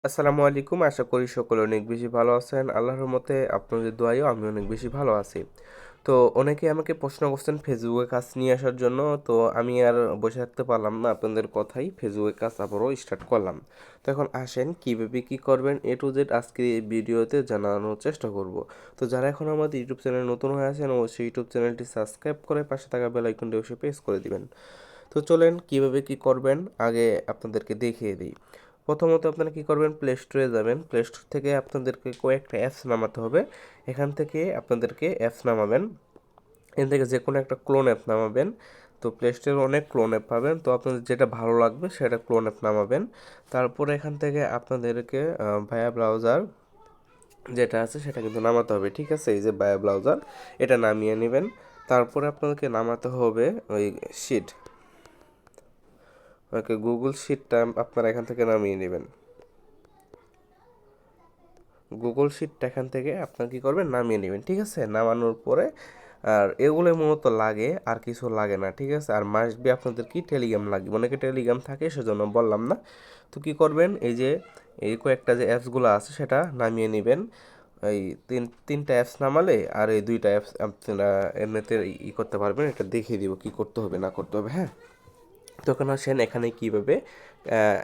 আসসালামু আলাইকুম। আশা করি সকলে অনেক বেশি ভালো আছেন। আল্লাহর রহমতে আপনাদের দোয়ায়ও আমি অনেক বেশি ভালো আছি। তো অনেকেই আমাকে প্রশ্ন করছেন ফেসবুকে কাজ নিয়ে আসার জন্য। তো আমি আর বসে থাকতে পারলাম না, আপনাদের কথাই ফেসবুকে কাজ আবারও স্টার্ট করলাম। তো এখন আসেন কীভাবে কী করবেন A to Z আজকে এই ভিডিওতে জানানোর চেষ্টা করব। তো যারা এখন আমাদের ইউটিউব চ্যানেল নতুন হয়ে আছেন অবশ্যই ইউটিউব চ্যানেলটি সাবস্ক্রাইব করে পাশে থাকা বেল আইকনটি অবশ্যই প্রেস করে দিবেন। তো চলেন কীভাবে কী করবেন আগে আপনাদেরকে দেখিয়ে দিই। প্রথমত আপনারা কী করবেন, প্লে স্টোরে যাবেন। প্লে স্টোর থেকে আপনাদেরকে কয়েকটা অ্যাপস নামাতে হবে। এখান থেকে আপনাদেরকে অ্যাপস নামাবেন, এখান থেকে যে কোনো একটা ক্লোন অ্যাপ নামাবেন। তো প্লে স্টোরে অনেক ক্লোন অ্যাপ পাবেন, তো আপনাদের যেটা ভালো লাগবে সেটা ক্লোন অ্যাপ নামাবেন। তারপরে এখান থেকে আপনাদেরকে ভায়া ব্রাউজার যেটা আছে সেটা কিন্তু নামাতে হবে, ঠিক আছে। এই যে ভায়া ব্রাউজার, এটা নামিয়ে নেবেন। তারপরে আপনাদেরকে নামাতে হবে ওই শিট, ওকে, গুগল শিটটা আপনারা এখান থেকে নামিয়ে নেবেন। গুগল শিটটা এখান থেকে আপনার কী করবেন, নামিয়ে নেবেন, ঠিক আছে। নামানোর পরে আর এগুলোই মূলত লাগে, আর কিছু লাগে না, ঠিক আছে। আর মাস্ট বি আপনাদের কি টেলিগ্রাম লাগবে, অনেকে টেলিগ্রাম থাকে সেজন্য বললাম না। তো কী করবেন, এই যে এই কয়েকটা যে অ্যাপসগুলো আছে সেটা নামিয়ে নেবেন। এই তিনটা অ্যাপস নামালে আর এই দুইটা অ্যাপস আপনারা এমনিতে করতে পারবেন। এটা দেখিয়ে দিব কী করতে হবে না করতে হবে, হ্যাঁ। তখন আসেন এখানে কীভাবে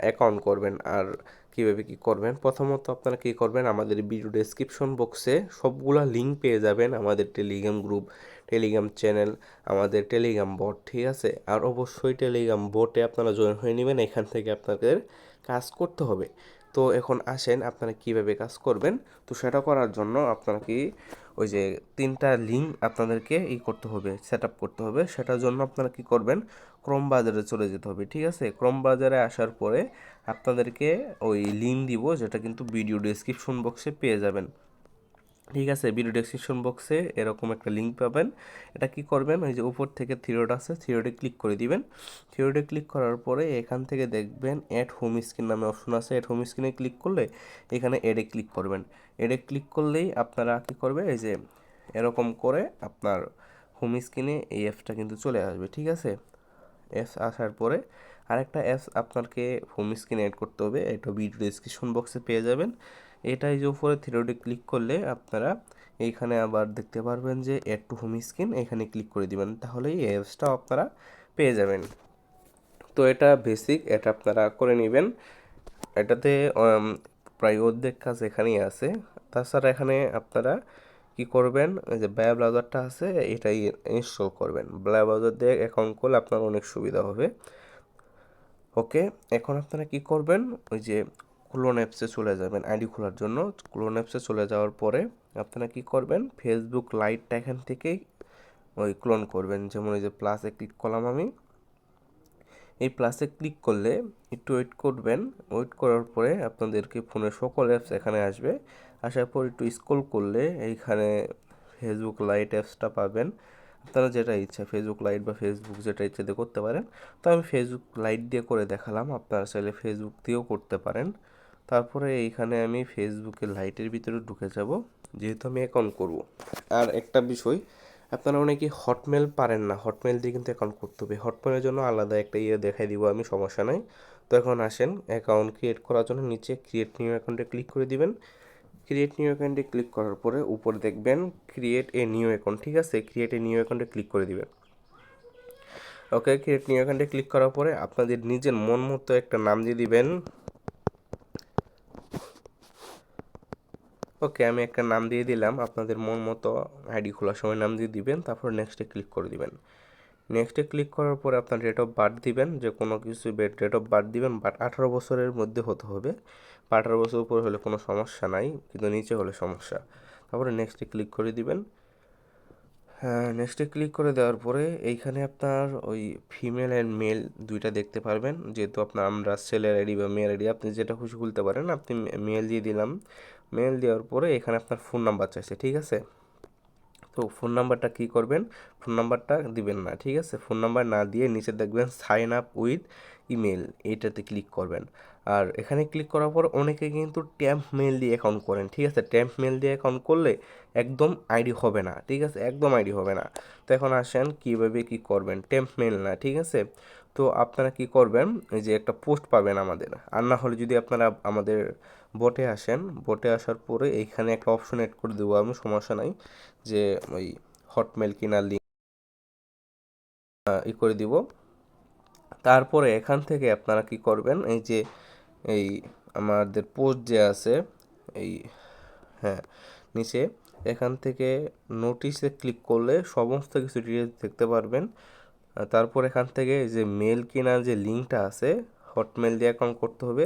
অ্যাকাউন্ট করবেন আর কীভাবে কী করবেন। প্রথমত আপনারা কী করবেন, আমাদের ভিডিও ডেসক্রিপশন বক্সে সবগুলা লিঙ্ক পেয়ে যাবেন, আমাদের টেলিগ্রাম গ্রুপ, টেলিগ্রাম চ্যানেল, আমাদের টেলিগ্রাম বট, ঠিক আছে। আর অবশ্যই টেলিগ্রাম বটে আপনারা জয়েন হয়ে নেবেন, এখান থেকে আপনাদের কাজ করতে হবে। তো এখন আসেন আপনারা কীভাবে কাজ করবেন। তো সেটা করার জন্য আপনারা কি ওই যে তিনটা লিঙ্ক আপনাদেরকে করতে হবে, সেট আপ করতে হবে। সেটার জন্য আপনারা কী করবেন, ক্রোম বাজারে চলে যেতে হবে, ঠিক আছে। ক্রোম বাজারে আসার পরে আপনাদেরকে ওই লিঙ্ক দিব, যেটা কিন্তু ভিডিও ডেসক্রিপশন বক্সে পেয়ে যাবেন, ঠিক আছে। ভিডিও ডেসক্রিপশন বক্সে এরকম একটা লিঙ্ক পাবেন। এটা কি করবেন, ওই যে উপর থেকে থ্রিডট আছে, থ্রিডটে ক্লিক করে দিবেন। থ্রিডটে ক্লিক করার পরে এখান থেকে দেখবেন অ্যাড হোম স্ক্রিন নামে অপশন আছে। অ্যাড হোম স্ক্রিনে ক্লিক করলে এখানে অ্যাডে ক্লিক করবেন। অ্যাডে ক্লিক করলেই আপনারা কী করবে, এই যে এরকম করে আপনার হোম স্ক্রিনে এই অ্যাপসটা কিন্তু চলে আসবে, ঠিক আছে। অ্যাপস আসার পরে আরেকটা অ্যাপস আপনাকে হোম স্ক্রিনে অ্যাড করতে হবে, এটা ভিডিও ডেসক্রিপশন বক্সে পেয়ে যাবেন। এটাই যে উপরে থ্রিডটে ক্লিক করলে আপনারা এইখানে আবার দেখতে পারবেন যে অ্যাড টু হোম স্ক্রিন, এখানে ক্লিক করে দিবেন, তাহলেই এই অ্যাপসটাও আপনারা পেয়ে যাবেন। তো এটা বেসিক, এটা আপনারা করে নেবেন। এটাতে প্রায় অর্ধেক কাজ এখানেই আছে। তাছাড়া এখানে আপনারা কি করবেন, এই যে ব্যায়া ব্রাউজারটা আছে এটাই ইনস্টল করবেন। ব্যায়া ব্রাউজার দিয়ে অ্যাকাউন্ট করলে আপনার অনেক সুবিধা হবে। ওকে, এখন আপনারা কি করবেন, ওই যে ক্লোন অ্যাপসে চলে যাবেন আইডি খোলার জন্য। ক্লোন অ্যাপসে চলে যাওয়ার পরে আপনারা কি করবেন, ফেসবুক লাইটটা এখান থেকেই ওই ক্লোন করবেন। যেমন এই যে প্লাসে ক্লিক করলাম আমি, এই প্লাসে ক্লিক করলে একটু ওয়েট করবেন। ওয়েট করার পরে আপনাদেরকে ফোনের সকল অ্যাপস এখানে আসবে। আসার পর একটু স্ক্রল করলে এইখানে ফেসবুক লাইট অ্যাপসটা পাবেন। আপনারা যেটা ইচ্ছা, ফেসবুক লাইট বা ফেসবুক যেটা ইচ্ছে দিয়ে করতে পারেন। তো আমি ফেসবুক লাইট দিয়ে করে দেখালাম, আপনারা চাইলে ফেসবুক দিয়েও করতে পারেন। তারপরে এইখানে আমি ফেসবুকের লাইটের ভিতরে ঢুকে যাব, যেহেতু আমি অ্যাকাউন্ট করব। আর একটা বিষয়, আপনারা অনেকে হটমেল পারেন না, হটমেল দিয়ে কিন্তু অ্যাকাউন্ট করতে হবে। হটমেলের জন্য আলাদা একটা দেখাই দিব আমি, সমস্যা নাই। তো এখন আসেন অ্যাকাউন্ট ক্রিয়েট করার জন্য নিচে ক্রিয়েট নিউ অ্যাকাউন্টে ক্লিক করে দিবেন। ক্রিয়েট নিউ অ্যাকাউন্টে ক্লিক করার পরে উপরে দেখবেন ক্রিয়েট এ নিউ অ্যাকাউন্ট, ঠিক আছে। ক্রিয়েট এ নিউ অ্যাকাউন্টে ক্লিক করে দিবেন। ওকে, ক্রিয়েট নিউ অ্যাকাউন্টে ক্লিক করার পরে আপনাদের নিজের মন মতো একটা নাম দিয়ে দিবেন। ওকে, আমি একটা নাম দিয়ে দিলাম, আপনাদের মন মতো আইডি খোলার সময় নাম দিয়ে দিবেন। তারপর নেক্সটে ক্লিক করে দিবেন। নেক্সটে ক্লিক করার পরে আপনার ডেট অফ বার্থ দিবেন, যে কোনো কিছু ডেট অফ বার্থ দিবেন, বাট 18 বছরের মধ্যে হতে হবে। বা 18 বছর উপর হলে কোনো সমস্যা নাই, কিন্তু নিচে হলে সমস্যা। তারপরে নেক্সটে ক্লিক করে দিবেন। হ্যাঁ, নেক্সটে ক্লিক করে দেওয়ার পরে এইখানে আপনার ওই ফিমেল অ্যান্ড মেল দুইটা দেখতে পারবেন। যেহেতু আমরা ছেলের আইডি বা মেয়ের আইডি আপনি যেটা খুশি খুলতে পারেন, আপনি মেল দিয়ে দিলাম। মেল দেওয়ার পরে এখানে আপনার ফোন নাম্বার চাইছে, ঠিক আছে। তো ফোন নাম্বারটা কী করবেন, ফোন নাম্বারটা দিবেন না, ঠিক আছে। ফোন নাম্বার না দিয়ে নিচে দেখবেন সাইন আপ উইথ ইমেল, এইটাতে ক্লিক করবেন। আর এখানে ক্লিক করার পর অনেকে কিন্তু ট্যাম্প মেল দিয়ে অ্যাকাউন্ট করেন, ঠিক আছে। ট্যাম্প মেল দিয়ে অ্যাকাউন্ট করলে একদম আইডি হবে না, ঠিক আছে, একদম আইডি হবে না। তো এখন আসেন কীভাবে কী করবেন, ট্যাম্প মেল না, ঠিক আছে। তো আপনারা কি করবেন, এই যে একটা পোস্ট পাবেন আমাদের, আর না হলে যদি আপনারা আমাদের বোটে আসেন, বোটে আসার পরে এইখানে একটা অপশন অ্যাড করে দেবো আমি, সমস্যা নাই, যে ওই হটমেল কিনার লিঙ্ক করে দিব। তারপরে এখান থেকে আপনারা কি করবেন, এই যে এই আমাদের পোস্ট যে আছে এই, হ্যাঁ, নিচে এখান থেকে নোটিশে ক্লিক করলে সমস্ত কিছু ডিটেলস দেখতে পারবেন। তারপর এখান থেকে এই যে মেল কেনার যে লিঙ্কটা আছে, হটমেল দিয়ে অ্যাকাউন্ট করতে হবে,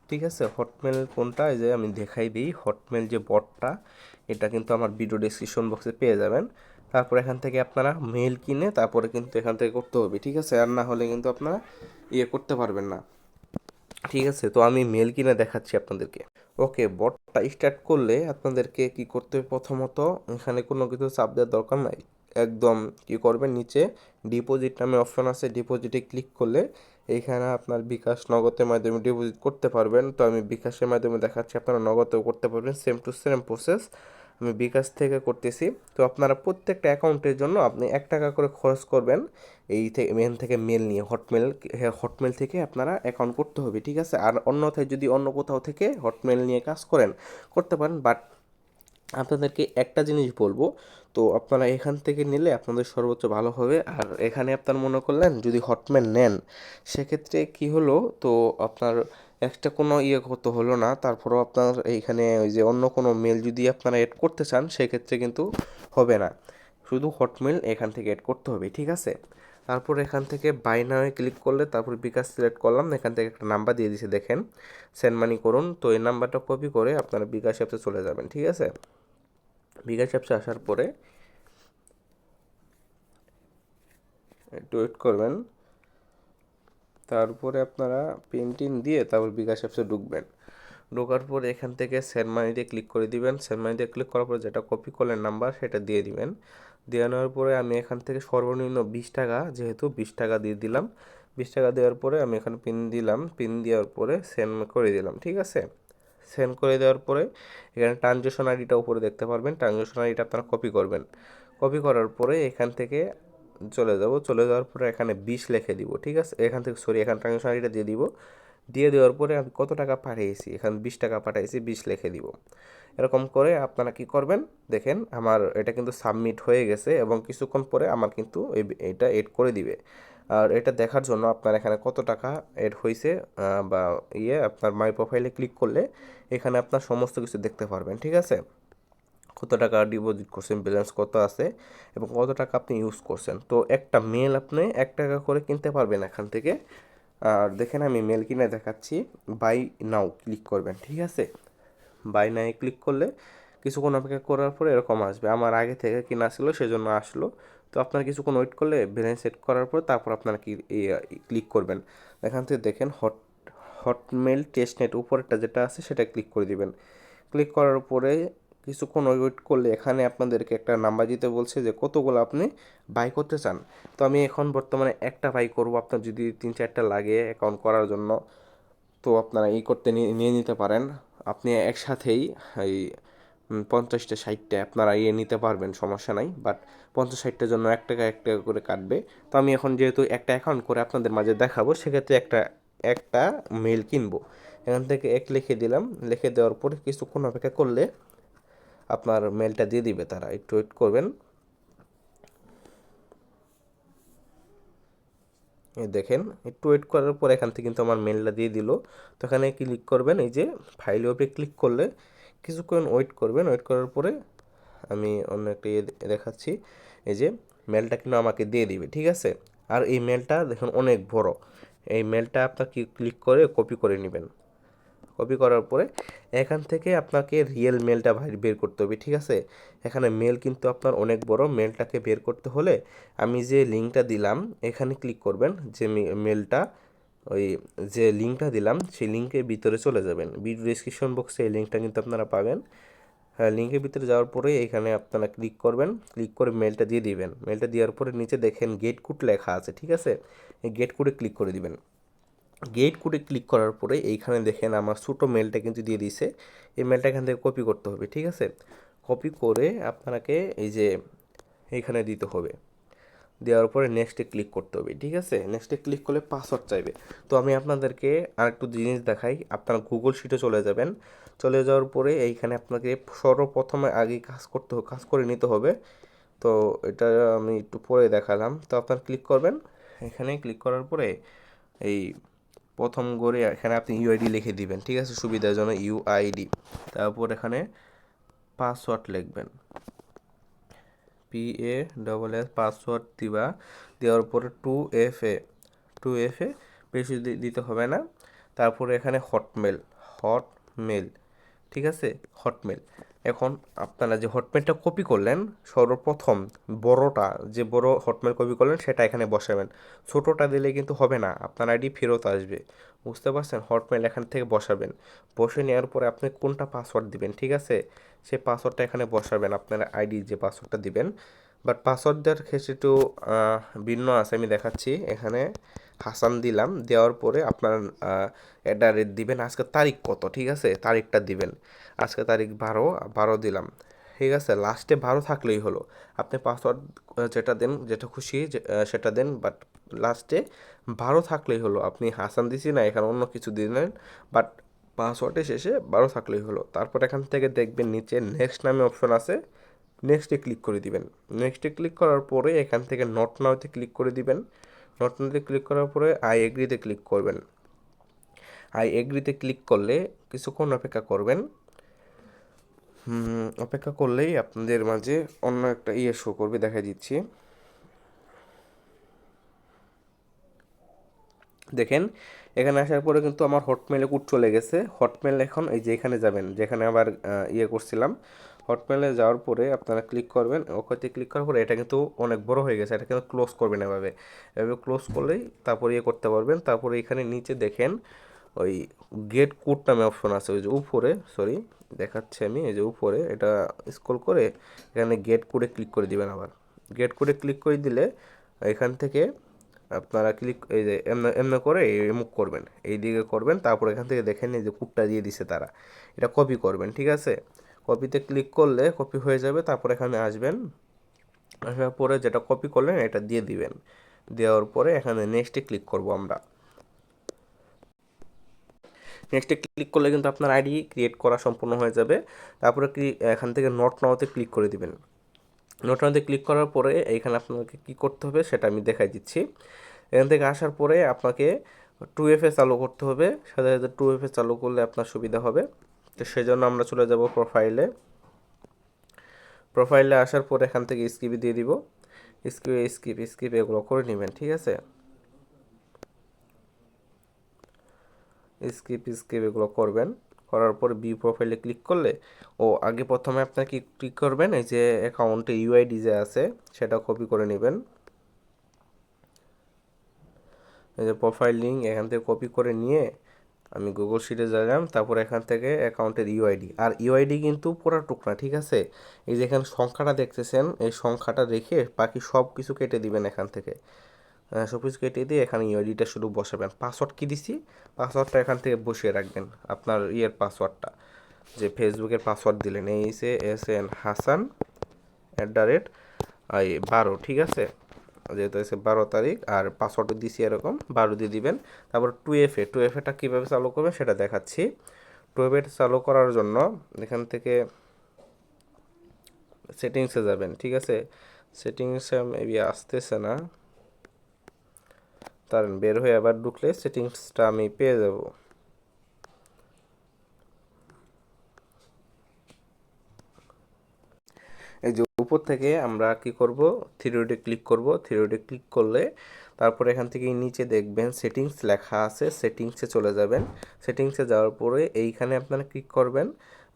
ঠিক আছে। হটমেল কোনটা, এই যে আমি দেখাই দিই, হটমেল যে বটটা, এটা কিন্তু আমার ভিডিও ডেসক্রিপশন বক্সে পেয়ে যাবেন। তারপর এখান থেকে আপনারা মেল কিনে তারপরে কিন্তু এখান থেকে করতে হবে, ঠিক আছে, আর না হলে কিন্তু আপনারা করতে পারবেন না, ঠিক আছে। তো আমি মেল কিনে দেখাচ্ছি আপনাদেরকে। ওকে, বটটা স্টার্ট করলে আপনাদেরকে কি করতে হবে, প্রথমত এখানে কোনো কিছু চাপ দেওয়ার দরকার নাই, একদম কি করবেন, নিচে ডিপোজিট নামে অপশন আছে, ডিপোজিটে ক্লিক করলে এইখানে আপনার বিকাশ নগদের মাধ্যমে ডিপোজিট করতে পারবেন। তো আমি বিকাশের মাধ্যমে দেখাচ্ছি, আপনারা নগদেও করতে পারবেন, সেম টু সেম প্রসেস। আমি বিকাশ থেকে করতেছি। তো আপনারা প্রত্যেকটা অ্যাকাউন্টের জন্য আপনি 1 টাকা করে খরচ করবেন, এই থেকে মেন থেকে মেল নিয়ে হটমেল থেকে আপনারা অ্যাকাউন্ট করতে হবে, ঠিক আছে। আর অন্যথায় যদি অন্য কোথাও থেকে হটমেল নিয়ে কাজ করেন, করতে পারেন, বাট আপনাদেরকে একটা জিনিস বলবো, তো আপনারা এখান থেকে নিলে আপনাদের সর্বোচ্চ ভালো হবে। আর এখানে আপনার মনে করলেন যদি হটমেল নেন, সেক্ষেত্রে কি হলো, তো আপনার একটা কোনো করতে হলো না, তারপরেও আপনার এইখানে ওই যে অন্য কোনো মেল যদি আপনারা এড করতে চান, সেক্ষেত্রে কিন্তু হবে না, শুধু হটমেল এখান থেকে এড করতে হবে, ঠিক আছে। তারপর এখান থেকে বাই নাওয়ে ক্লিক করলে তারপর বিকাশ সিলেক্ট করলাম, এখান থেকে একটা নাম্বার দিয়ে দিয়েছে দেখেন, সেন্ড মানি করুন। তো এই নাম্বারটা কপি করে আপনারা বিকাশ অ্যাপসে চলে যাবেন, ঠিক আছে। বিকাশ অ্যাপসে আসার পরে একটু ওয়েট করবেন, তারপরে আপনারা পিন দিয়ে তারপর বিকাশ অ্যাপসে ঢুকবেন। ঢোকার পরে এখান থেকে সেন্ড মানিতে ক্লিক করে দিবেন। সেন্ড মানিতে ক্লিক করার পরে যেটা কপি করলেন নাম্বার, সেটা দিয়ে দিবেন। দিয়ে নেওয়ার পরে আমি এখান থেকে সর্বনিম্ন 20 টাকা, যেহেতু 20 টাকা দিয়ে দিলাম, 20 টাকা দেওয়ার পরে আমি এখানে পিন দিলাম, পিন দেওয়ার পরে সেন্ড করে দিলাম, ঠিক আছে। সেন্ড করে দেওয়ার পরে এখানে ট্রানজ্যাকশন আইডিটা উপরে দেখতে পারবেন, ট্রানজ্যাকশন আইডিটা আপনারা কপি করবেন। কপি করার পরে এখান থেকে চলে যাওয়ার পরে এখানে 20 লিখে দিব, ঠিক আছে। এখান থেকে এখানে ট্রানজ্যাকশন আইডিটা দিয়ে দিব। দিয়ে দেওয়ার পরে আমি কত টাকা পাঠিয়েছি, এখানে 20 টাকা পাঠিয়েছি, 20 লিখে দিব। এরকম করে আপনারা কি করবেন, দেখেন আমার এটা কিন্তু সাবমিট হয়ে গেছে এবং কিছুক্ষণ পরে আমার কিন্তু এটা এড করে দিবে। আর এটা দেখার জন্য আপনার এখানে কত টাকা এড হয়েছে বা আপনার মাই প্রোফাইলে ক্লিক করলে এখানে আপনার সমস্ত কিছু দেখতে পারবেন, ঠিক আছে। কত টাকা ডিপোজিট করছেন, ব্যালেন্স কত আছে এবং কত টাকা আপনি ইউজ করছেন। তো একটা মেল আপনি 1 টাকা করে কিনতে পারবেন এখান থেকে। আর দেখেন আমি মেল কিনে দেখাচ্ছি, বাই নাও ক্লিক করবেন, ঠিক আছে। বাই নাও ক্লিক করলে কিছুক্ষণ অপেক্ষা করার পরে এরকম আসবে, আমার আগে থেকে কিনা ছিল সেজন্য আসলো। তো আপনার কিছুক্ষণ ওয়েট করলে ব্যালেন্স সেট করার পর তারপর আপনারা কি ক্লিক করবেন। এখান থেকে দেখেন হটমেল টেস্টনেট উপরেরটা যেটা আছে সেটা ক্লিক করে দিবেন। ক্লিক করার পরে কিছুক্ষণ ওয়েট করলে এখানে আপনাদেরকে একটা নাম্বার দিতে বলছে যে কতগুলো আপনি বাই করতে চান। তো আমি এখন বর্তমানে একটা বাই করব, আপনার যদি 3-4টা লাগে অ্যাকাউন্ট করার জন্য, তো আপনারা করতে নিয়ে নিতে পারেন। আপনি একসাথেই এই 50-60টা আপনারা নিতে পারবেন, সমস্যা নাই, বাট 50-60টার জন্য 1 টাকা 1 টাকা করে কাটবে। তো আমি এখন যেহেতু একটা অ্যাকাউন্ট করে আপনাদের মাঝে দেখাবো, সেক্ষেত্রে একটা মেল কিনবো। এখান থেকে লিখে দিলাম, লিখে দেওয়ার পরে কিছুক্ষণ অপেক্ষা করলে আপনার মেলটা দিয়ে দিবে তারা, একটু ওয়েট করবেন। এই দেখেন একটু ওয়েট করার পর এখান থেকে কিন্তু আমার মেলটা দিয়ে দিল। তো এখানে ক্লিক করবেন, এই যে ফাইলের উপরে ক্লিক করলে কিছুক্ষণ ওয়েট করবেন। ওয়েট করার পরে আমি অন্য একটা দেখাচ্ছি, এই যে মেলটা কিন্তু আমাকে দিয়ে দিবে, ঠিক আছে। আর এই মেলটা দেখুন অনেক বড়, এই মেলটা আপনার ক্লিক করে কপি করে নেবেন। কপি করার পরে এখান থেকে আপনাকে রিয়েল মেলটা বের করতে হবে, ঠিক আছে। এখানে মেল কিন্তু আপনার অনেক বড়, মেলটাকে বের করতে হলে আমি যে লিঙ্কটা দিলাম এখানে ক্লিক করবেন, যে মেলটা ওই যে লিঙ্কটা দিলাম সেই লিঙ্কের ভিতরে চলে যাবেন। ভিডিও ডিসক্রিপশন বক্সে এই লিঙ্কটা কিন্তু আপনারা পাবেন। হ্যাঁ, লিঙ্কের ভিতরে যাওয়ার পরে এখানে আপনারা ক্লিক করবেন, ক্লিক করে মেলটা দিয়ে দিবেন। মেলটা দেওয়ার পরে নিচে দেখেন গেট কোড লেখা আছে, ঠিক আছে। এই গেট কোডে ক্লিক করে দিবেন। গেট কোডে ক্লিক করার পরে এইখানে দেখেন আমার ছোটো মেলটা কিন্তু দিয়ে দিছে, এই মেলটা এখান থেকে কপি করতে হবে, ঠিক আছে। কপি করে আপনাকে এই যে এইখানে দিতে হবে। দেওয়ার পরে নেক্সটে ক্লিক করতে হবে, ঠিক আছে। নেক্সটে ক্লিক করলে পাসওয়ার্ড চাইবে। তো আমি আপনাদেরকে আরেকটু জিনিস দেখাই। আপনারা গুগল শিটে চলে যাবেন, চলে যাওয়ার পরে এইখানে আপনাকে সর্বপ্রথমে আগে কাজ করে নিতে হবে। তো এটা আমি একটু পরে দেখালাম। তো আপনার ক্লিক করবেন, এখানে ক্লিক করার পরে এই প্রথম করে এখানে আপনি ইউআইডি লিখে দিবেন, ঠিক আছে, সুবিধার জন্য ইউআইডি। তারপর এখানে পাসওয়ার্ড লিখবেন, PASS পাসওয়ার্ড দিবা। দেওয়ার পরে 2FA বেশি দিতে হবে না। তারপরে এখানে হটমেল, ঠিক আছে, হটমেল। এখন আপনারা যে হটমেলটা কপি করলেন সর্বপ্রথম, বড়টা যে বড় হটমেল কপি করলেন সেটা এখানে বসাবেন। ছোটোটা দিলে কিন্তু হবে না, আপনার আইডি ফেরত আসবে, বুঝতে পারছেন। হটমেল এখান থেকে বসাবেন, বসে নেওয়ার পরে আপনি কোনটা পাসওয়ার্ড দিবেন, ঠিক আছে, সেই পাসওয়ার্ডটা এখানে বসাবেন, আপনার আইডি যে পাসওয়ার্ডটা দিবেন। বাট পাসওয়ার্ড দেওয়ার ক্ষেত্রে একটু ভিন্ন আছে, আমি দেখাচ্ছি। এখানে হাসান দিলাম, দেওয়ার পরে আপনার অ্যাডারেট দিবেন, আজকে তারিখ কত, ঠিক আছে, তারিখটা দিবেন। আজকে তারিখ 12 দিলাম, ঠিক আছে। লাস্টে 12 থাকলেই হলো। আপনি পাসওয়ার্ড যেটা দেন, যেটা খুশি সেটা দেন, বাট লাস্টে 12 থাকলেই হলো। আপনি হাসান দিছি না, এখানে অন্য কিছু দিলেন, বাট পাসওয়ার্ডে শেষে 12 থাকলেই হলো। তারপর এখান থেকে দেখবেন নিচে নেক্সট নামে অপশন আছে, নেক্সটে ক্লিক করে দিবেন। নেক্সটে ক্লিক করার পরে এখান থেকে নট নাওতে ক্লিক করে দিবেন। নট নাওতে ক্লিক করার পরে আই এগ্রিতে ক্লিক করবেন। আই এগ্রিতে ক্লিক করলে কিছুক্ষণ অপেক্ষা করবেন। অপেক্ষা করলেই আপনাদের মাঝে অন্য একটা শো করবে, দেখা দিচ্ছি। দেখেন এখানে আসার পরে কিন্তু আমার হটমেলে কোড চলে গেছে। হটমেল এখন এই যে এখানে যাবেন, যেখানে আবার করছিলাম। হটমেলে যাওয়ার পরে আপনারা ক্লিক করবেন, ওখানে ক্লিক করার পরে এটা কিন্তু অনেক বড় হয়ে গেছে, এটা কিন্তু ক্লোজ করবেন এভাবে। এভাবে ক্লোজ করলেই তারপরে করতে পারবেন। তারপরে এখানে নিচে দেখেন ওই গেট কোড নামে অপশন আছে, ওই যে উপরে, সরি দেখাচ্ছি আমি, এই যে উপরে এটা স্ক্রল করে এখানে গেট কোডে ক্লিক করে দিবেন। আবার গেট কোডে ক্লিক করে দিলে এখান থেকে আপনারা এই যে এমনি এমনি করে রিমুভ করবেন, এই দিকে করবেন। তারপর এখান থেকে দেখেন এই যে কোডটা দিয়ে দিছে তারা, এটা কপি করবেন, ঠিক আছে। কপিতে ক্লিক করলে কপি হয়ে যাবে। তারপর এখানে আসবেন, আসার পরে যেটা কপি করলেন এটা দিয়ে দিবেন। দেওয়ার পরে এখানে নেক্সটে ক্লিক করব আমরা। নেক্সটে ক্লিক করলে কিন্তু আপনার আইডি ক্রিয়েট করা সম্পূর্ণ হয়ে যাবে। তারপরে এখান থেকে নট নাওতে ক্লিক করে দিবেন। নট নাওতে ক্লিক করার পরে এইখানে আপনাকে কী করতে হবে সেটা আমি দেখাই দিচ্ছি। এখান থেকে আসার পরে আপনাকে 2FA চালু করতে হবে। সাথে সাথে 2FA চালু করলে আপনার সুবিধা হবে। তো সেজন্য আমরা চলে যাব প্রোফাইলে আসার পরে এখান থেকে স্কিপে দিয়ে দিব। স্কিপ এগুলো করে নেবেন, ঠিক আছে। স্কিপ এগুলো করবেন, করার পর প্রোফাইলে ক্লিক করলে আগে প্রথমে আপনাকে ক্লিক করবেন, এই যে অ্যাকাউন্টে ইউআইডি যে আছে সেটা কপি করে নেবেন। এই যে প্রোফাইল লিঙ্ক এখান থেকে কপি করে নিয়ে আমি গুগল শিটে গেলাম। তারপর এখান থেকে অ্যাকাউন্টের ইউআইডি, আর ইউআইডি কিন্তু পুরাটুক না, ঠিক আছে। এই যে এখানে সংখ্যাটা দেখতেছেন, এই সংখ্যাটা রেখে বাকি সব কিছু কেটে দিবেন এখান থেকে। সব কিছু কেটে দিয়ে এখানে ইউআইডিটা শুধু বসাবেন। পাসওয়ার্ড কি দিছি, পাসওয়ার্ডটা এখান থেকে বসিয়ে রাখবেন, আপনার পাসওয়ার্ডটা যে ফেসবুকের পাসওয়ার্ড দিলেন, SN হাসান @12, ঠিক আছে। যেহেতু হচ্ছে 12 তারিখ আর পাসওয়ার্ড দিছি এরকম 12 দিয়ে দিবেন। তারপর 2FAটা কীভাবে চালু করবেন সেটা দেখাচ্ছি। 2FA চালু করার জন্য এখান থেকে সেটিংসে যাবেন, ঠিক আছে। সেটিংসে মেবি আসতেছে না, তার বের হয়ে আবার ঢুকলে সেটিংসটা আমি পেয়ে যাব। এই যে উপর থেকে আমরা কি করব, থ্রি ক্লিক করব। থ্রি ক্লিক করলে তারপর এখান থেকে নিচে দেখবেন সেটিংস লেখা আছে, সেটিংসে চলে যাবেন। সেটিংসে যাওয়ার পরে এইখানে আপনারা ক্লিক করবেন,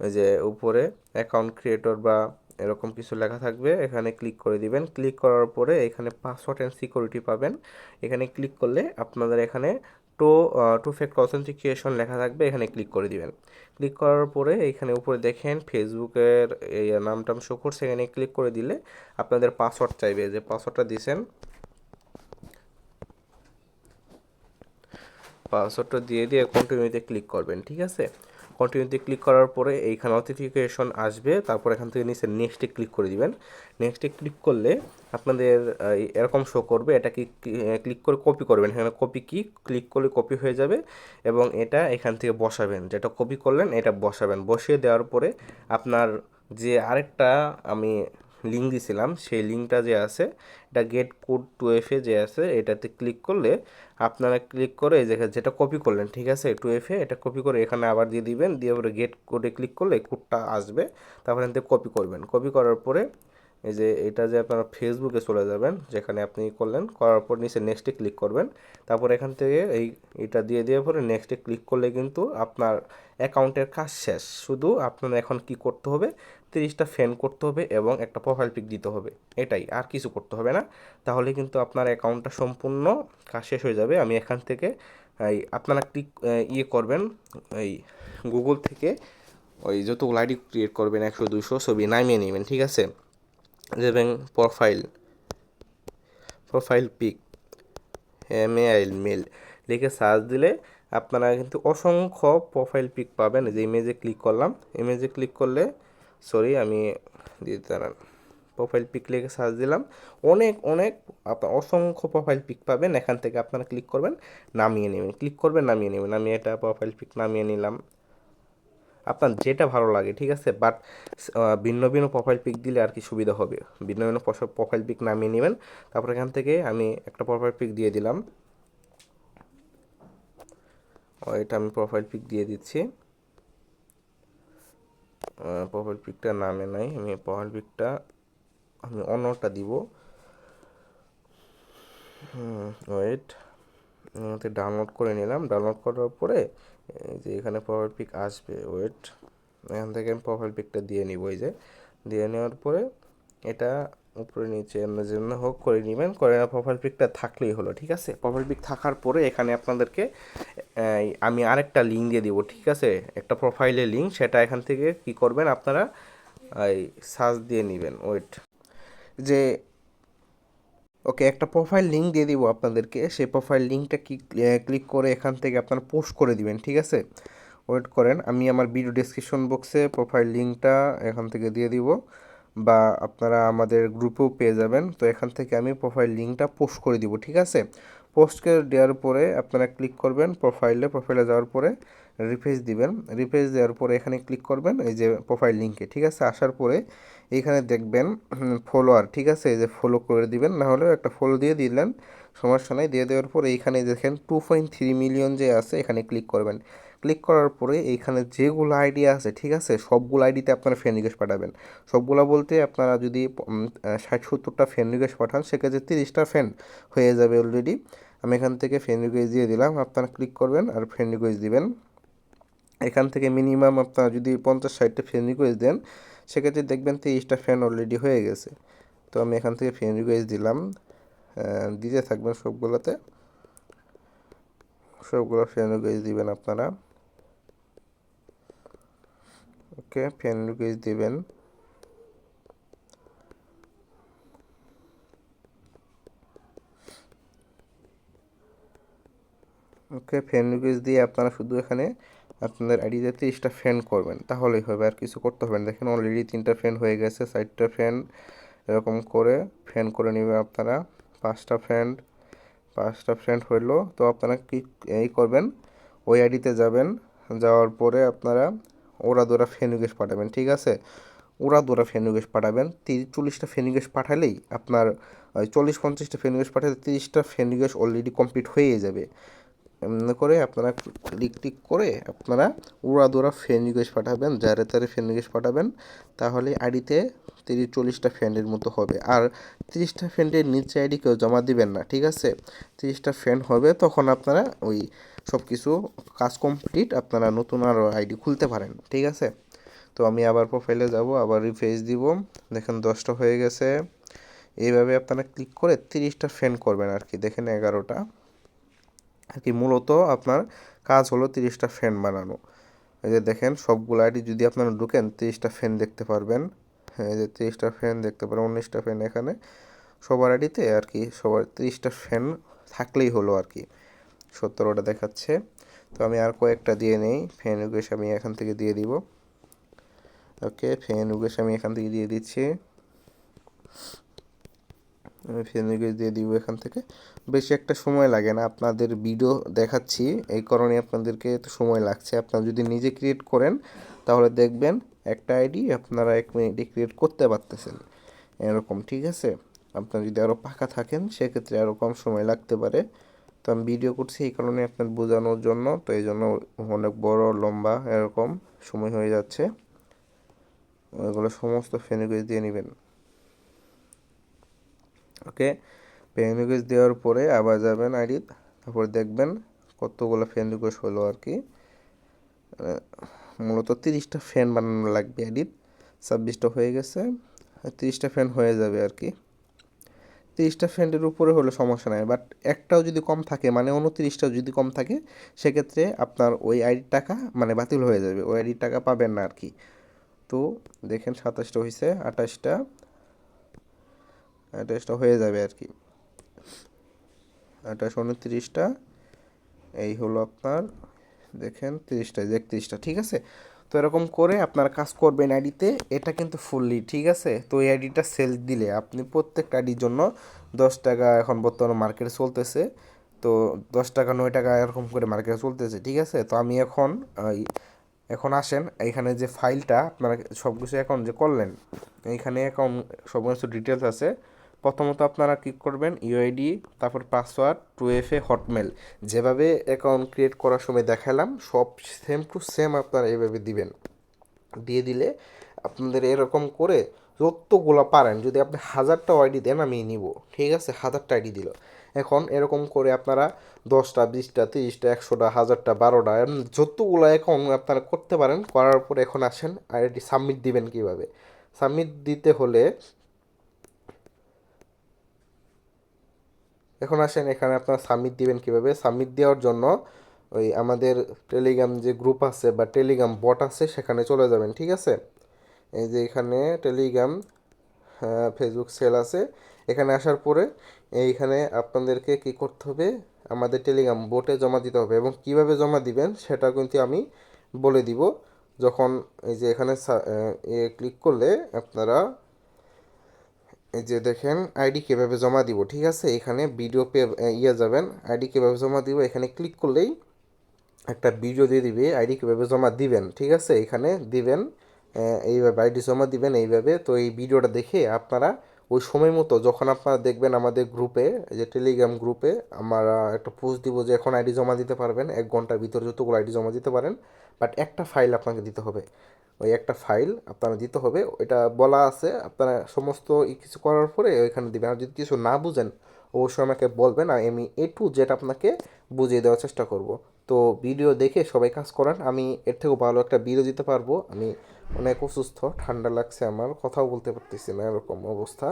ওই যে উপরে অ্যাকাউন্ট ক্রিয়েটর বা এরকম কিছু লেখা থাকবে, এখানে ক্লিক করে দিবেন। ক্লিক করার পরে এখানে পাসওয়ার্ড অ্যান্ড সিকিউরিটি পাবেন। এখানে ক্লিক করলে আপনাদের এখানে টু ফ্যাক্টর অথেন্টিকেশন লেখা থাকবে, এখানে ক্লিক করে দিবেন। ক্লিক করার পরে এখানে উপরে দেখেন ফেসবুকের এই নামটাম শো করছে, এখানে ক্লিক করে দিলে আপনাদের পাসওয়ার্ড চাইবে, যে পাসওয়ার্ডটা দিয়েছেন পাসওয়ার্ডটা দিয়ে কন্টিনিউতে ক্লিক করবেন, ঠিক আছে। কন্টিনিউতে ক্লিক করার পরে এইখানে অথেন্টিকেশন আসবে, তারপর এখান থেকে নিচে নেক্সটে ক্লিক করে দিবেন। নেক্সটে ক্লিক করলে আপনাদের এরকম শো করবে, এটা কি ক্লিক করে কপি করবেন, এখানে কপি কি ক্লিক করলে কপি হয়ে যাবে এবং এটা এখান থেকে বসাবেন, যেটা কপি করলেন এটা বসাবেন। বসিয়ে দেওয়ার পরে আপনার যে আরেকটা আমি লিঙ্ক দিছিলাম সেই লিঙ্কটা যে আছে এটা গেট কোড 2FA যে আছে এটাতে ক্লিক করলে আপনারা ক্লিক করে এই জায়গায় যেটা কপি করলেন, ঠিক আছে 2FA, এটা কপি করে এখানে আবার দিয়ে দিবেন, দিয়ে পরে গেট কোডে ক্লিক করলে কোডটা আসবে, তারপরে এখান থেকে কপি করবেন। কপি করার পরে এই যে এটা যে আপনারা ফেসবুকে চলে যাবেন যেখানে আপনি করলেন, করার পর নিচে নেক্সটে ক্লিক করবেন, তারপর এখান থেকে এটা দিয়ে দিয়ে পরে নেক্সটে ক্লিক করলে কিন্তু আপনার অ্যাকাউন্টের কাজ শেষ। শুধু আপনার এখন কি করতে হবে, 30টা ফ্রেন্ড করতে হবে এবং একটা প্রোফাইল পিক দিতে হবে, এটাই, আর কিছু করতে হবে না। তাহলে কিন্তু আপনার অ্যাকাউন্টটা সম্পূর্ণ কাজ শেষ হয়ে যাবে। আমি এখান থেকে আপনারা ক্লিক করবেন, এই গুগল থেকে ওই যতগুলো আইডি ক্রিয়েট করবেন 100 200 ছবি নামিয়ে নেবেন, ঠিক আছে। দেবেন প্রোফাইল পিক মেল লিখে সার্চ দিলে আপনারা কিন্তু অসংখ্য প্রোফাইল পিক পাবেন। যে ইমেজে ক্লিক করলাম, ইমেজে ক্লিক করলে আমি দিতে দাঁড়ান, প্রোফাইল পিক লিখে সার্চ দিলাম, অনেক অনেক আপনার অসংখ্য প্রোফাইল পিক পাবেন। এখান থেকে আপনারা ক্লিক করবেন, নামিয়ে নেবেন, ক্লিক করবেন, নামিয়ে নেবেন। আমি এটা প্রোফাইল পিক নামিয়ে নিলাম, আপনার যেটা ভালো লাগে, ঠিক আছে। বাট ভিন্ন ভিন্ন প্রোফাইল পিক দিলে আর কি সুবিধা হবে, ভিন্ন ভিন্ন প্রোফাইল পিক নামিয়ে নেবেন। তারপর এখান থেকে আমি একটা প্রোফাইল পিক দিয়ে দিলাম, এটা আমি প্রোফাইল পিক দিয়ে দিচ্ছি। প্রোফাইল পিকটা নামে নাই, আমি প্রোফাইল পিকটা আমি অন্যটা দিব। ওয়েট, ডাউনলোড করে নিলাম। ডাউনলোড করার পরে যে এখানে প্রোফাইল পিক আসবে, ওয়েট, এখান থেকে আমি প্রোফাইল পিকটা দিয়ে নিব। এই যে দিয়ে নেওয়ার পরে এটা উপরে নিচে জন্য হোক করে নেবেন, করে প্রোফাইল পিকটা থাকলেই হলো, ঠিক আছে। প্রোফাইল পিক থাকার পরে এখানে আপনাদেরকে আমি আরেকটা লিঙ্ক দিয়ে দিব, ঠিক আছে, একটা প্রোফাইলের লিঙ্ক, সেটা এখান থেকে কি করবেন আপনারা এই সার্চ দিয়ে নেবেন। ওয়েট, যে ওকে, একটা প্রোফাইল লিঙ্ক দিয়ে দিব আপনাদেরকে, সেই প্রোফাইল লিঙ্কটা ক্লিক করে এখান থেকে আপনারা পোস্ট করে দিবেন, ঠিক আছে। ওয়েট করেন, আমি আমার ভিডিও ডেসক্রিপশন বক্সে প্রোফাইল লিঙ্কটা এখান থেকে দিয়ে দিব, বা আপনারা আমাদের গ্রুপেও পেয়ে যাবেন। তো এখান থেকে আমি প্রোফাইল লিঙ্কটা পোস্ট করে দিব, ঠিক আছে। পোস্ট করে দেওয়ার পরে আপনারা ক্লিক করবেন প্রোফাইলে যাওয়ার পরে রিফ্রেশ দিবেন, রিফ্রেশ দেওয়ার পরে এখানে ক্লিক করবেন এই যে প্রোফাইল লিঙ্কে, ঠিক আছে। আসার পরে এইখানে দেখবেন ফলোয়ার, ঠিক আছে, এই যে ফলো করে দিবেন, না হলেও একটা ফলো দিয়ে দিলেন, সমস্যা নাই। দিয়ে দেওয়ার পরে এইখানে দেখেন 2.3 মিলিয়ন যে আছে এখানে ক্লিক করবেন। ক্লিক করার পরে এইখানে যেগুলো আইডি আছে, ঠিক আছে, সবগুলো আইডিতে আপনারা ফ্রেন্ড রিকোয়েস্ট পাঠাবেন। সবগুলো বলতে আপনারা যদি 60-70টা ফ্রেন্ড রিকোয়েস্ট পাঠান সেক্ষেত্রে 30টা ফ্রেন্ড হয়ে যাবে অলরেডি। আমি এখান থেকে ফ্রেন্ড রিকোয়েস্ট দিয়ে দিলাম, আপনারা ক্লিক করবেন আর ফ্রেন্ড রিকোয়েস্ট দিবেন। এখান থেকে মিনিমাম আপনারা যদি 50-60টা ফ্রেন্ড রিকোয়েস্ট দেন সেক্ষেত্রে দেখবেন 30টা ফ্রেন্ড অলরেডি হয়ে গেছে। তো আমি এখান থেকে ফ্রেন্ড রিকোয়েস্ট দিলাম, দিতে থাকবেন সবগুলো ফ্রেন্ড রিকোয়েস্ট দিবেন আপনারা। ওকে, ফ্রেন্ড রিকোয়েস্ট দিবেন। ওকে, ফ্রেন্ড রিকোয়েস্ট দিয়ে আপনারা শুধু এখানে আপনাদের আইডিতে 30টা ফ্রেন্ড করবেন, তাহলেই হবে, আর কিছু করতে হবে না। দেখেন অলরেডি 3টা ফ্রেন্ড হয়ে গেছে, 4টা ফ্রেন্ড, এরকম করে ফ্রেন্ড করে নেবেন আপনারা। 5টা ফ্রেন্ড হইলো, তো আপনারা কি করবেন, ওই আইডিতে যাবেন, যাওয়ার পরে আপনারা ওরা দুরা ফ্রেন্ড রিকোয়েস্ট পাঠাবেন, ঠিক আছে। ওরা দুরা ফ্রেন্ড রিকোয়েস্ট পাঠাবেন, 30-40টা ফ্রেন্ড রিকোয়েস্ট পাঠালেই আপনার 40-50টা ফ্রেন্ড রিকোয়েস্ট পাঠালে 30টা ফ্রেন্ড রিকোয়েস্ট অলরেডি কমপ্লিট হয়ে যাবে। এমনি করে আপনারা ক্লিক করে আপনারা উড়াদুরা ফ্রেন্ড রিকোয়েস্ট পাঠাবেন, যারে তারে ফ্রেন্ড রিকোয়েস্ট পাঠাবেন, তাহলে আইডিতে 30-40টা ফ্রেন্ডের মতো হবে। আর 30টা ফ্রেন্ডের নিচে আইডি কেউ জমা দিবেন না, ঠিক আছে। 30টা ফ্রেন্ড হবে তখন আপনারা ওই সব কিছু কাজ কমপ্লিট, আপনারা নতুন আরও আইডি খুলতে পারেন, ঠিক আছে। তো আমি আবার প্রোফাইলে যাব, আবার রিফ্রেশ দিব, দেখেন 10টা হয়ে গেছে। এইভাবে আপনারা ক্লিক করে 30টা ফ্রেন্ড করবেন আর কি, দেখেন 11টা আর কি। মূলত আপনার কাজ হলো 30টা ফ্রেন্ড বানানো। এই যে দেখেন সবগুলো আইডি যদি আপনারা ঢুকেন 30টা ফ্রেন্ড দেখতে পারবেন, এই যে 30টা ফ্রেন্ড দেখতে পারেন, 19টা ফ্রেন্ড এখানে সবার আইডিতে আর কি, সবার 30টা ফ্রেন্ড থাকলেই হলো আর কি। 17টা দেখাচ্ছে। তো আমি আর কয়েকটা দিয়ে নেই। ফ্রেন্ড রিকোয়েস্ট আমি এখান থেকে দিয়ে দিব। ওকে, ফ্রেন্ড রিকোয়েস্ট আমি এখান থেকে দিয়ে দিচ্ছি। আমি ফ্রেন্ড রিকোয়েস্ট দিয়ে দিব এখান থেকে। বেশি একটা সময় লাগে না, আপনাদের ভিডিও দেখাচ্ছি এই কারণে আপনাদেরকে একটু সময় লাগছে। আপনারা যদি নিজে ক্রিয়েট করেন তাহলে দেখবেন একটা আইডি আপনারা 1 মিনিটে ক্রিয়েট করতে পারতেছেন এরকম, ঠিক আছে। আপনারা যদি আরও পাকা থাকেন সেক্ষেত্রে আরও কম সময় লাগতে পারে। তো আমি ভিডিও করছি এই কারণে আপনার বোঝানোর জন্য, তো এই জন্য অনেক বড় লম্বা এরকম সময় হয়ে যাচ্ছে। ওইগুলো সমস্ত ফ্রেন্ড রিকোয়েস্ট দিয়ে নেবেন। ওকে, ফ্রেন্ড রিকোয়েস্ট দেওয়ার পরে আবার যাবেন আইডি, তারপর দেখবেন কতগুলো ফ্রেন্ড রিকোয়েস্ট হলো আর কি। মূলত 30টা ফ্রেন্ড বানানো লাগবে আইডি। 26টা হয়ে গেছে, 30টা ফ্রেন্ড হয়ে যাবে আর কি। 30টা ফ্রেন্ডের উপরে হলে সমস্যা নাই, বাট একটাও যদি কম থাকে মানে 29টাও যদি কম থাকে সেক্ষেত্রে আপনার ওই আইডির টাকা মানে বাতিল হয়ে যাবে, ওই আইডির টাকা পাবেন না আর কি। তো দেখেন 27টা হয়েছে, 28টা হয়ে যাবে আর কি। 28, 29টা, এই হলো আপনার দেখেন 30টা 31টা, ঠিক আছে। তো এরকম করে আপনারা কাজ করবেন আইডিতে। এটা কিন্তু ফুললি ঠিক আছে। তো এই আইডিটা সেল দিলে আপনি প্রত্যেকটা আইডির জন্য 10 টাকা এখন বর্তমানে মার্কেটে চলতেছে। তো 10 টাকা 9 টাকা এরকম করে মার্কেটে চলতেছে, ঠিক আছে। তো আমি এখন আসেন এইখানে যে ফাইলটা আপনারা সব কিছু অ্যাকাউন্ট যে করলেন, এইখানে অ্যাকাউন্ট সব কিছু ডিটেলস আছে। প্রথমত আপনারা ক্লিক করবেন ইউআইডি, তারপর পাসওয়ার্ড 2FA হটমেল, যেভাবে অ্যাকাউন্ট ক্রিয়েট করার সময় দেখালাম সব সেম টু সেম আপনারা এইভাবে দিবেন। দিয়ে দিলে আপনাদের এরকম করে যতগুলো পারেন, যদি আপনি 1000টা আইডি দেন আমি নিব, ঠিক আছে। 1000টা আইডি দিল। এখন এরকম করে আপনারা 10টা 20টা 30টা 100টা 1000টা 12টা যতগুলো অ্যাকাউন্ট আপনারা করতে পারেন। করার পরে এখন আসেন আইডি সাবমিট দিবেন কিভাবে। সাবমিট দিতে হলে এখন আসেন এখানে আপনারা সাবমিট দিবেন কিভাবে। সাবমিট দেওয়ার জন্য ওই আমাদের টেলিগ্রাম যে গ্রুপ আছে বা টেলিগ্রাম বট আছে সেখানে চলে যাবেন, ঠিক আছে। এই যে এখানে টেলিগ্রাম ফেসবুক সেল আছে, এখানে আসার পরে এইখানে আপনাদেরকে কি করতে হবে, আমাদের টেলিগ্রাম বোটে জমা দিতে হবে। এবং কিভাবে জমা দিবেন সেটা কিন্তু আমি বলে দিব যখন এই যে এখানে ক্লিক করলে আপনারা এই যে দেখেন আইডি কীভাবে জমা দিব, ঠিক আছে। এখানে ভিডিও যাবেন, আইডি কীভাবে জমা দিব এখানে ক্লিক করলেই একটা ভিডিও দিয়ে দিবে আইডি কীভাবে জমা দিবেন, ঠিক আছে। এখানে দিবেন এইভাবে আইডি জমা দিবেন এইভাবে। তো এই ভিডিওটা দেখে আপনারা ওই সময় মতো যখন আপনারা দেখবেন আমাদের গ্রুপে, যে টেলিগ্রাম গ্রুপে আমরা একটা পোস্ট দিব যে এখন আইডি জমা দিতে পারবেন 1 ঘন্টার ভিতরে যতগুলো আইডি জমা দিতে পারেন। বাট একটা ফাইল আপনাকে দিতে হবে, ওই একটা ফাইল আপনারা দিতে হবে। ওইটা বলা আছে, আপনারা সমস্ত কিছু করার পরে ওইখানে দিবেন। আর যদি কিছু না বুঝেন অবশ্যই আমাকে বলবেন, আর আমি A to Z আপনাকে বুঝিয়ে দেওয়ার চেষ্টা করব। তো ভিডিও দেখে সবাই কাজ করেন, আমি এর থেকেও ভালো একটা ভিডিও দিতে পারবো। আমি অনেক অসুস্থ, ঠান্ডা লাগছে, আমার কথাও বলতে পারতেছি না এরকম অবস্থা।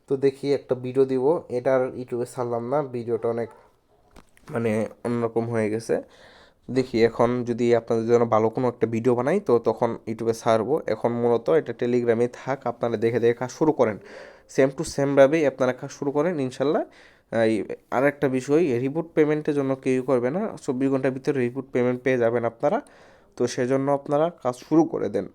তো দেখি একটা ভিডিও দিব, এটার ইউটিউবে ছাড়লাম না, ভিডিওটা অনেক মানে অন্যরকম হয়ে গেছে। দেখি এখন যদি আপনাদের জন্য ভালো কোনো একটা ভিডিও বানাই তো তখন ইউটিউবে ছাড়বো। এখন মূলত এটা টেলিগ্রামে থাক, আপনারা দেখে দেখে কাজ শুরু করেন, সেম টু সেমভাবেই আপনারা কাজ শুরু করেন ইনশাল্লাহ। এই আর একটা বিষয়, রিপোর্ট পেমেন্টের জন্য কেউ করবে না, 24 ঘন্টার ভিতরে রিপোর্ট পেমেন্ট পেয়ে যাবেন আপনারা। তো সেজন্য আপনারা কাজ শুরু করে দেন।